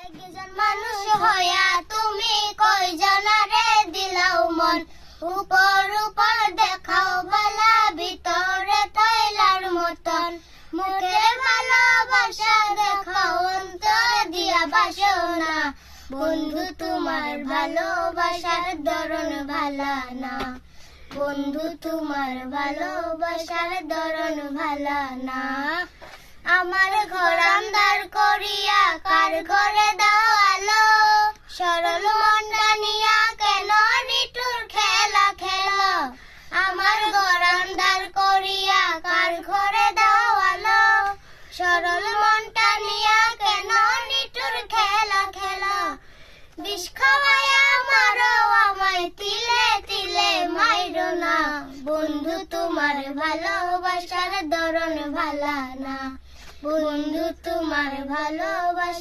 একজন মানুষ হইয়া তুমি কয়জনারে দিলাও মন, উপর উপর দেখাও বালা ভিতরে তৈলার মতন, মুখে ভালোবাসা দেখাও অন্তর দিয়া বাসনা, বন্ধু তোমার ভালোবাসার ধরন ভালা না, বন্ধু তোমার ভালোবাসার ধরন ভালা না। আমার ঘর আন্ধার করিয়া কার ঘরে দাও আলো, সরল মনটা নিয়া কেন নিটুর খেলা খেলো, আমার ঘর আন্ধার করিয়া কার ঘরে দাও আলো, সরল মনটা নিয়া কেন নিটুর খেলা খেলো, বিষ খাওয়ায়া মারো আমায় তিলে তিলে মাইরো না, বন্ধু তোমার ভালোবাসার ধরন ভালা না, বন্ধু তোমার ভালোবাসা